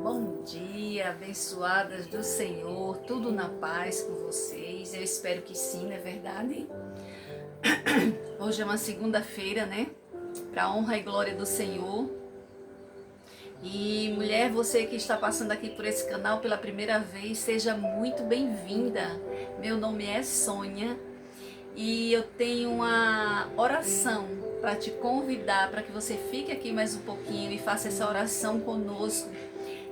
Bom dia, abençoadas do Senhor, tudo na paz com vocês. Eu espero que sim, não é verdade? Hoje é uma segunda-feira, né? Para honra e glória do Senhor. E mulher, você que está passando aqui por esse canal pela primeira vez, seja muito bem-vinda. Meu nome é Sônia e eu tenho uma oração para te convidar para que você fique aqui mais um pouquinho e faça essa oração conosco.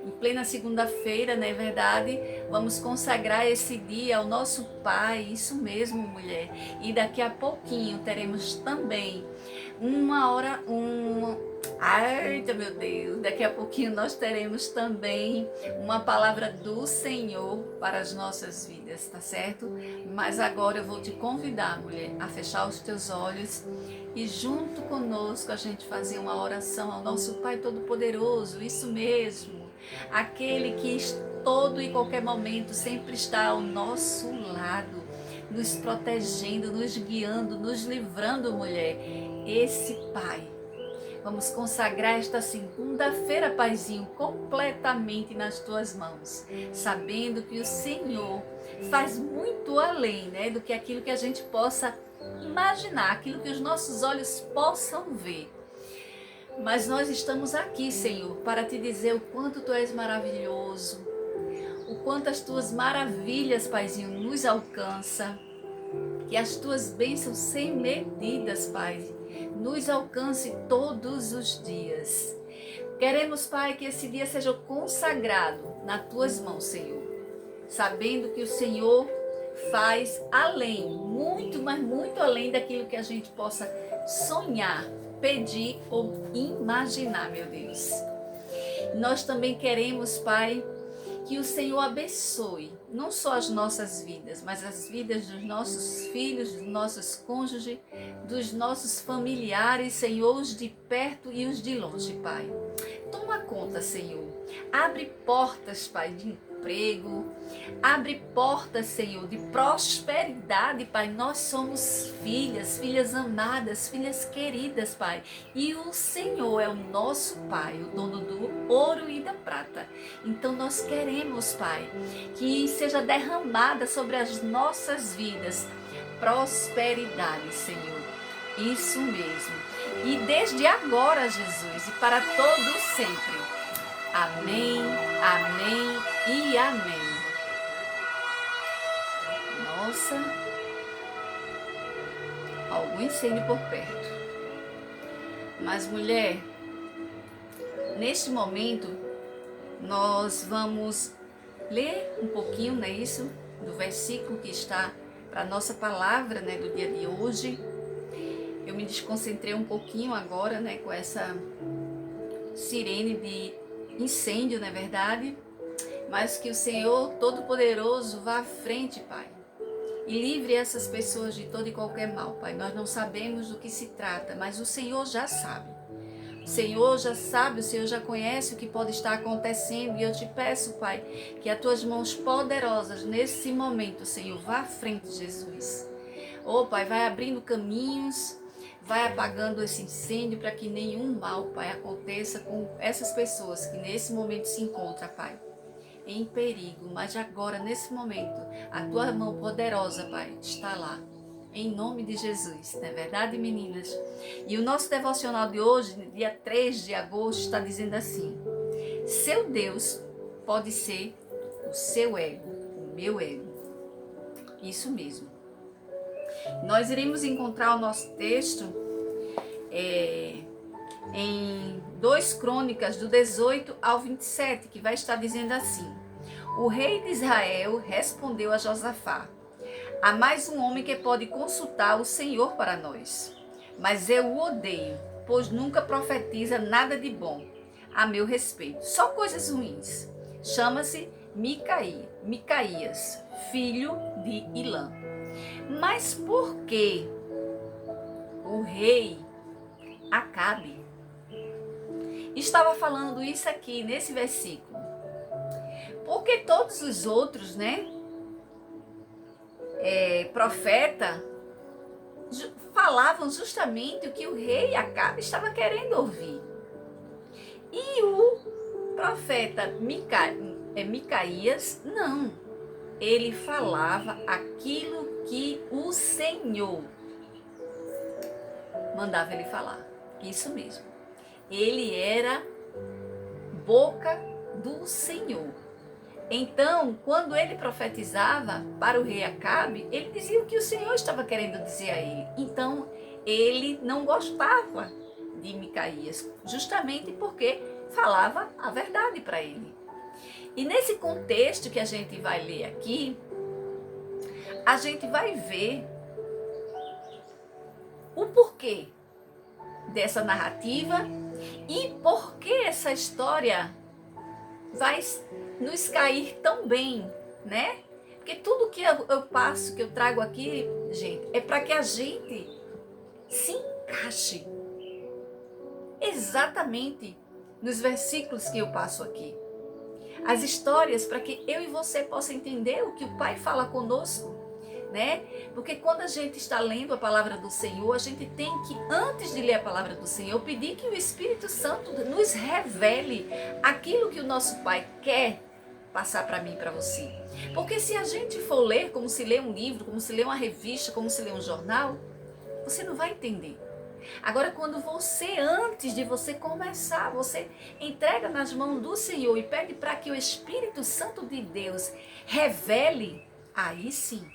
Em plena segunda-feira, não é verdade? Vamos consagrar esse dia ao nosso Pai, isso mesmo, mulher. E daqui a pouquinho teremos também Ai, meu Deus, daqui a pouquinho nós teremos também uma palavra do Senhor para as nossas vidas, tá certo? Mas agora eu vou te convidar, mulher, a fechar os teus olhos e junto conosco a gente fazer uma oração ao nosso Pai Todo-Poderoso, isso mesmo. Aquele que todo e qualquer momento sempre está ao nosso lado, nos protegendo, nos guiando, nos livrando, mulher. Esse Pai. Vamos consagrar esta segunda-feira, Paizinho, completamente nas tuas mãos, sabendo que o Senhor faz muito além, né, do que aquilo que a gente possa imaginar, aquilo que os nossos olhos possam ver. Mas nós estamos aqui, Senhor, para te dizer o quanto tu és maravilhoso, o quanto as tuas maravilhas, Paizinho, nos alcançam, que as tuas bênçãos sem medidas, Pai, nos alcance todos os dias. Queremos, Pai, que esse dia seja consagrado nas tuas mãos, Senhor, sabendo que o Senhor faz além, muito, mas muito além daquilo que a gente possa sonhar, pedir ou imaginar, meu Deus. Nós também queremos, Pai, que o Senhor abençoe não só as nossas vidas, mas as vidas dos nossos filhos, dos nossos cônjuges, dos nossos familiares, Senhor, os de perto e os de longe, Pai. Toma conta, Senhor. Abre portas, Pai, de emprego. Abre portas, Senhor, de prosperidade, Pai. Nós somos filhas, filhas amadas, filhas queridas, Pai. E o Senhor é o nosso Pai, o dono do ouro e da prata. Então nós queremos, Pai, que seja derramada sobre as nossas vidas prosperidade, Senhor. Isso mesmo. E desde agora, Jesus, e para todo sempre. Amém, amém e amém. Nossa, algum incêndio por perto. Mas, mulher, neste momento, nós vamos ler um pouquinho, não é isso? Do versículo que está para a nossa palavra, né, do dia de hoje. Eu me desconcentrei um pouquinho agora, né, com essa sirene de incêndio, não é verdade? Mas que o Senhor Todo-Poderoso vá à frente, Pai, e livre essas pessoas de todo e qualquer mal, Pai. Nós não sabemos do que se trata, mas o Senhor já sabe. O Senhor já sabe, o Senhor já conhece o que pode estar acontecendo. E eu te peço, Pai, que as tuas mãos poderosas nesse momento, Senhor, vá à frente, Jesus. Oh, Pai, vai abrindo caminhos, vai apagando esse incêndio para que nenhum mal, Pai, aconteça com essas pessoas que nesse momento se encontram, Pai, em perigo. Mas agora, nesse momento, a tua mão poderosa, Pai, está lá. Em nome de Jesus, não é verdade, meninas? E o nosso devocional de hoje, dia 3 de agosto, está dizendo assim: seu Deus pode ser o seu ego, o meu ego. Isso mesmo. Nós iremos encontrar o nosso texto em 2 Crônicas, do 18 ao 27, que vai estar dizendo assim: o rei de Israel respondeu a Josafá: há mais um homem que pode consultar o Senhor para nós, mas eu o odeio, pois nunca profetiza nada de bom a meu respeito, só coisas ruins. Chama-se Micaías, filho de Ilã. Mas por que o rei Acabe estava falando isso aqui nesse versículo? Porque todos os outros, né, profeta, falavam justamente o que o rei Acabe estava querendo ouvir. E o profeta Micaías, não. Ele falava aquilo que o Senhor mandava ele falar. Isso mesmo. Ele era boca do Senhor. Então, quando ele profetizava para o rei Acabe, ele dizia o que o Senhor estava querendo dizer a ele. Então, ele não gostava de Micaías, justamente porque falava a verdade para ele. E nesse contexto que a gente vai ler aqui, a gente vai ver o porquê dessa narrativa e por que essa história vai nos cair tão bem, né? Porque tudo que eu passo, que eu trago aqui, gente, é para que a gente se encaixe exatamente nos versículos que eu passo aqui. As histórias para que eu e você possa entender o que o Pai fala conosco, né? Porque quando a gente está lendo a palavra do Senhor, a gente tem que, antes de ler a palavra do Senhor, pedir que o Espírito Santo nos revele aquilo que o nosso Pai quer passar para mim e para você. Porque se a gente for ler como se lê um livro, como se lê uma revista, como se lê um jornal, você não vai entender. Agora, quando você, antes de você começar, você entrega nas mãos do Senhor e pede para que o Espírito Santo de Deus revele, aí sim,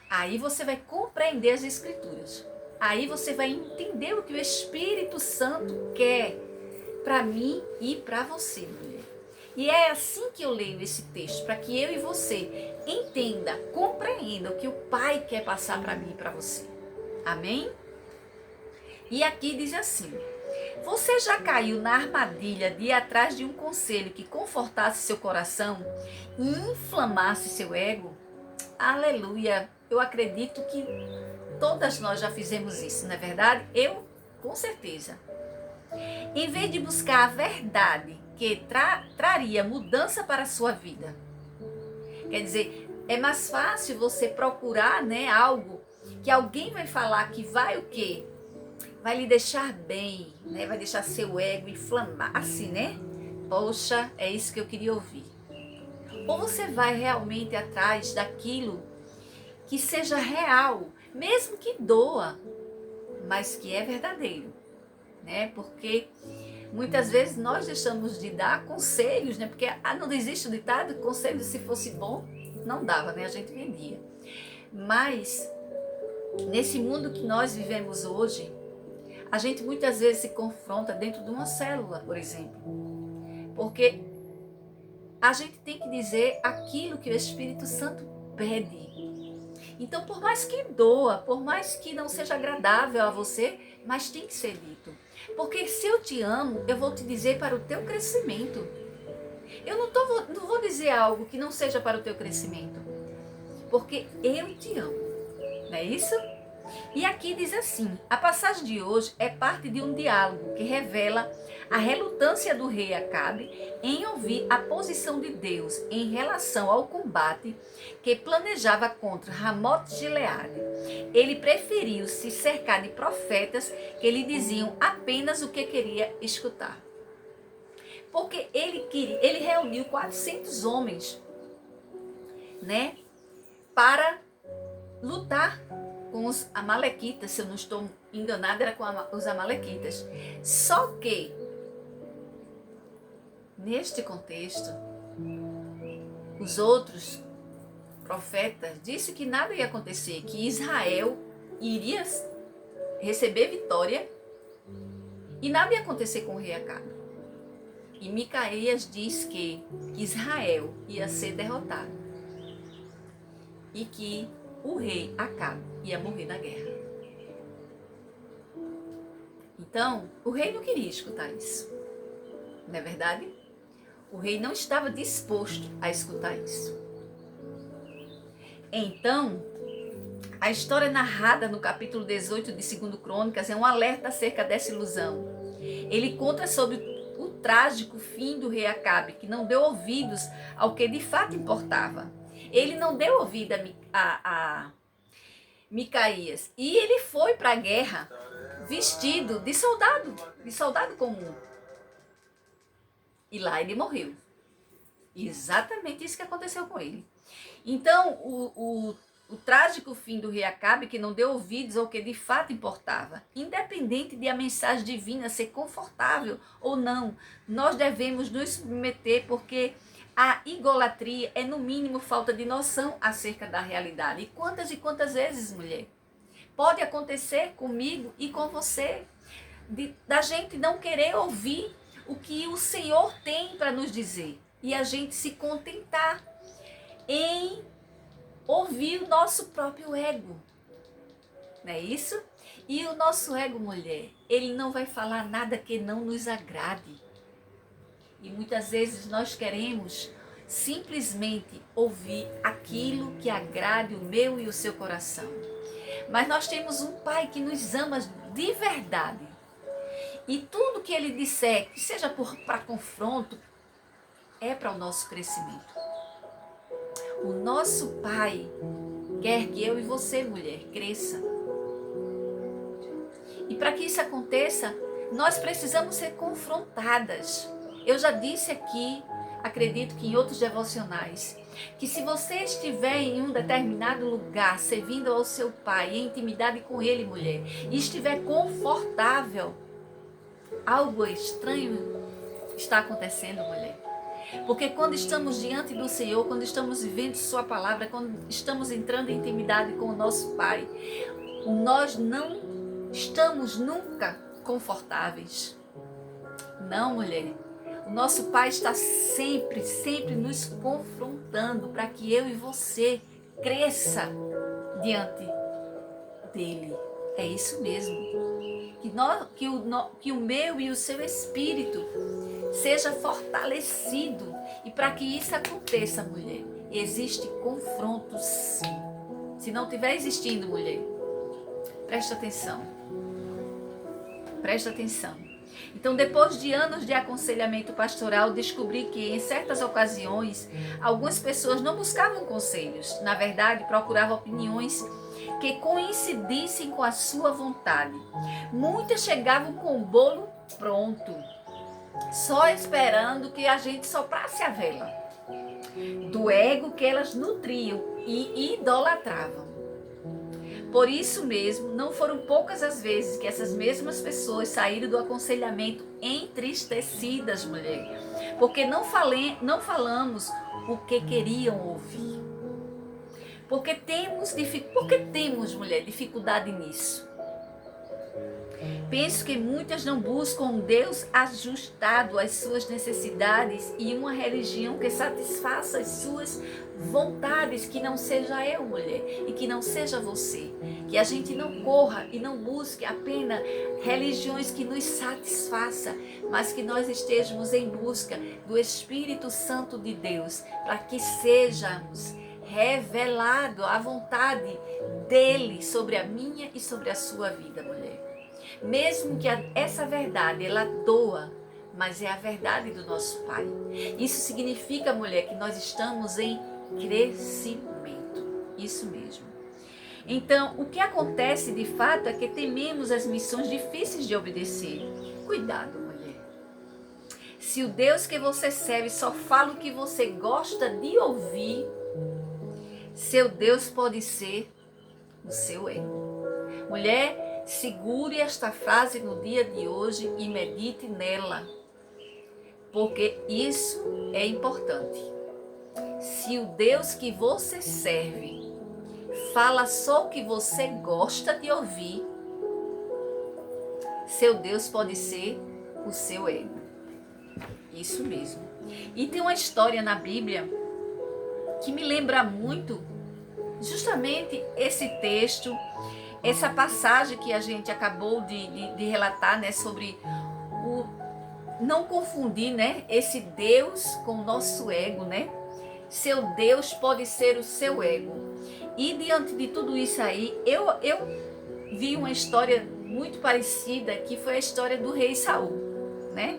aí você vai compreender as Escrituras. Aí você vai entender o que o Espírito Santo quer para mim e para você, mulher. E é assim que eu leio esse texto, para que eu e você entenda, compreenda o que o Pai quer passar para mim e para você. Amém? E aqui diz assim: você já caiu na armadilha de ir atrás de um conselho que confortasse seu coração e inflamasse seu ego? Aleluia! Eu acredito que todas nós já fizemos isso, não é verdade? Eu, com certeza. Em vez de buscar a verdade que traria mudança para a sua vida. Quer dizer, é mais fácil você procurar, né, algo que alguém vai falar que vai o quê? Vai lhe deixar bem, né? Vai deixar seu ego inflamar, assim, né? Poxa, é isso que eu queria ouvir. Ou você vai realmente atrás daquilo que seja real, mesmo que doa, mas que é verdadeiro, né? Porque muitas vezes nós deixamos de dar conselhos, né? Porque não existe o ditado, conselho se fosse bom, não dava, né? A gente vendia. Mas nesse mundo que nós vivemos hoje, a gente muitas vezes se confronta dentro de uma célula, por exemplo. Porque a gente tem que dizer aquilo que o Espírito Santo pede. Então, por mais que doa, por mais que não seja agradável a você, mas tem que ser dito. Porque se eu te amo, eu vou te dizer para o teu crescimento. Eu não vou dizer algo que não seja para o teu crescimento. Porque eu te amo. Não é isso? E aqui diz assim: a passagem de hoje é parte de um diálogo que revela a relutância do rei Acabe em ouvir a posição de Deus em relação ao combate que planejava contra Ramote-Gileade. Ele preferiu se cercar de profetas que lhe diziam apenas o que queria escutar. Porque ele reuniu 400 homens, né, para lutar com os amalequitas. Se eu não estou enganada, era com os amalequitas. Só que, neste contexto, os outros profetas disseram que nada ia acontecer, que Israel iria receber vitória e nada ia acontecer com o rei Acabe. E Micaías diz que Israel ia ser derrotado e que o rei Acabe ia morrer na guerra. Então, o rei não queria escutar isso. Não é verdade? O rei não estava disposto a escutar isso. Então, a história narrada no capítulo 18 de 2 Crônicas é um alerta acerca dessa ilusão. Ele conta sobre o trágico fim do rei Acabe, que não deu ouvidos ao que de fato importava. Ele não deu ouvido a Micaías. E ele foi para a guerra vestido de soldado comum. E lá ele morreu. Exatamente isso que aconteceu com ele. Então, o trágico fim do rei Acabe, que não deu ouvidos ao que de fato importava, independente de a mensagem divina ser confortável ou não, nós devemos nos submeter, porque a idolatria é, no mínimo, falta de noção acerca da realidade. E quantas vezes, mulher, pode acontecer comigo e com você, da gente não querer ouvir o que o Senhor tem para nos dizer e a gente se contentar em ouvir o nosso próprio ego, não é isso? E o nosso ego, mulher, ele não vai falar nada que não nos agrade. E muitas vezes nós queremos simplesmente ouvir aquilo que agrade o meu e o seu coração. Mas nós temos um Pai que nos ama de verdade. E tudo que Ele disser, que seja para confronto, é para o nosso crescimento. O nosso Pai quer que eu e você, mulher, cresça. E para que isso aconteça, nós precisamos ser confrontadas. Eu já disse aqui, acredito que em outros devocionais, que se você estiver em um determinado lugar, servindo ao seu Pai, em intimidade com Ele, mulher, e estiver confortável, algo estranho está acontecendo, mulher. Porque quando estamos diante do Senhor, quando estamos vivendo Sua palavra, quando estamos entrando em intimidade com o nosso Pai, nós não estamos nunca confortáveis. Não, mulher. O nosso Pai está sempre, sempre nos confrontando para que eu e você cresça diante dele. É isso mesmo. Que o meu e o seu espírito seja fortalecido. E para que isso aconteça, mulher, existe confronto, sim. Se não estiver existindo, mulher, presta atenção. Presta atenção. Então, depois de anos de aconselhamento pastoral, descobri que, em certas ocasiões, algumas pessoas não buscavam conselhos. Na verdade, procuravam opiniões que coincidissem com a sua vontade. Muitas chegavam com o bolo pronto, só esperando que a gente soprasse a vela do ego que elas nutriam e idolatravam. Por isso mesmo, não foram poucas as vezes que essas mesmas pessoas saíram do aconselhamento entristecidas, mulher, porque não falamos o que queriam ouvir. Porque temos, mulher, dificuldade nisso. Penso que muitas não buscam um Deus ajustado às suas necessidades e uma religião que satisfaça as suas vontades, que não seja eu, mulher, e que não seja você. Que a gente não corra e não busque apenas religiões que nos satisfaçam, mas que nós estejamos em busca do Espírito Santo de Deus, para que sejamos revelado a vontade dele sobre a minha e sobre a sua vida, mulher. Mesmo que essa verdade, ela doa, mas é a verdade do nosso Pai. Isso significa, mulher, que nós estamos em crescimento. Isso mesmo. Então, o que acontece de fato é que tememos as missões difíceis de obedecer. Cuidado, mulher. Se o Deus que você serve só fala o que você gosta de ouvir, seu Deus pode ser o seu ego. Mulher, segure esta frase no dia de hoje e medite nela, porque isso é importante. Se o Deus que você serve fala só o que você gosta de ouvir, seu Deus pode ser o seu ego. Isso mesmo. E tem uma história na Bíblia que me lembra muito justamente esse texto, essa passagem que a gente acabou de relatar, né, sobre o não confundir, né, esse Deus com o nosso ego, né? Seu Deus pode ser o seu ego. E diante de tudo isso aí, eu vi uma história muito parecida, que foi a história do rei Saul, né?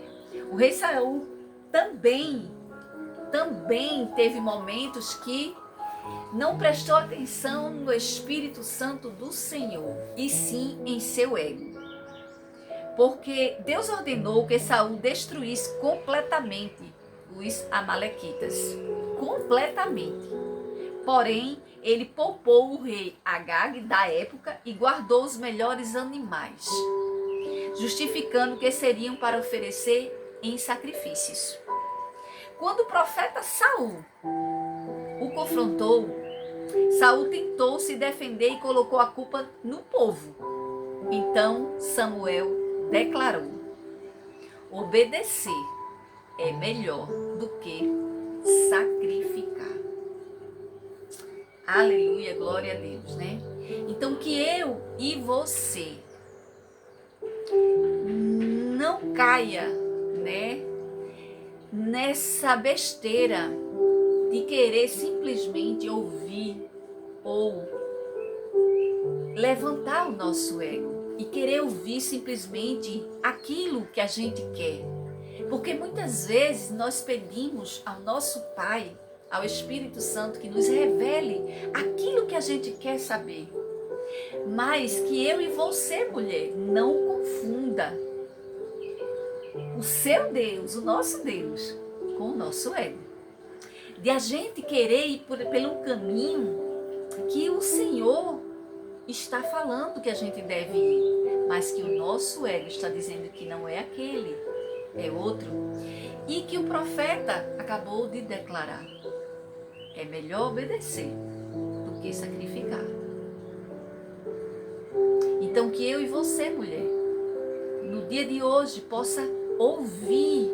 O rei Saul também teve momentos que não prestou atenção no Espírito Santo do Senhor, e sim em seu ego. porque Deus ordenou que Saul destruísse completamente os amalequitas. Completamente. Porém, ele poupou o rei Agag da época e guardou os melhores animais, justificando que seriam para oferecer em sacrifícios. Quando o profeta Saul o confrontou, Saul tentou se defender e colocou a culpa no povo. Então Samuel declarou: obedecer é melhor do que sacrificar. Aleluia, glória a Deus, né? Então que eu e você não caia, né, nessa besteira de querer simplesmente ouvir ou levantar o nosso ego e querer ouvir simplesmente aquilo que a gente quer. Porque muitas vezes nós pedimos ao nosso Pai, ao Espírito Santo, que nos revele aquilo que a gente quer saber. Mas que eu e você, mulher, não confunda o seu Deus, o nosso Deus, com o nosso ego. De a gente querer ir pelo caminho que o Senhor está falando que a gente deve ir, mas que o nosso ego está dizendo que não é aquele, é outro. E que o profeta acabou de declarar: é melhor obedecer do que sacrificar. Então que eu e você, mulher, no dia de hoje possa ouvir,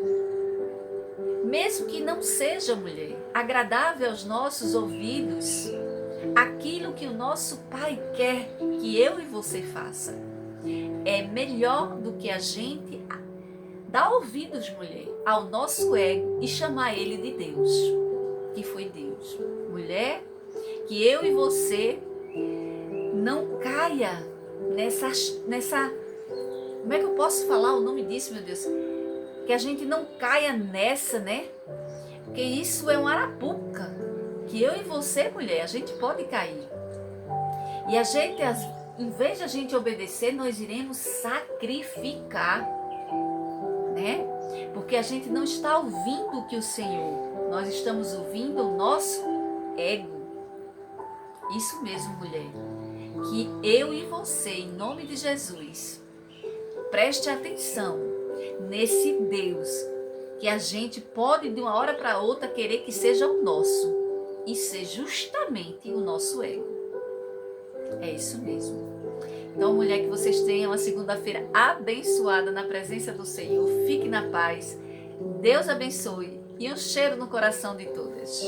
mesmo que não seja, mulher, agradável aos nossos ouvidos, aquilo que o nosso Pai quer que eu e você faça. É melhor do que a gente dar ouvidos, mulher, ao nosso ego e chamar ele de Deus, que foi Deus. Mulher, que eu e você não caia nessa, como é que eu posso falar o nome disso, meu Deus? Que a gente não caia nessa, né? Porque isso é uma arapuca, que eu e você, mulher, a gente pode cair. E a gente, em vez de a gente obedecer, nós iremos sacrificar, né? Porque a gente não está ouvindo o que o Senhor, nós estamos ouvindo o nosso ego. Isso mesmo, mulher. Que eu e você, em nome de Jesus, preste atenção nesse Deus que a gente pode de uma hora para outra querer que seja o nosso e ser justamente o nosso ego. É isso mesmo. Então, mulher, que vocês tenham uma segunda-feira abençoada na presença do Senhor. Fique na paz. Deus abençoe e um cheiro no coração de todas.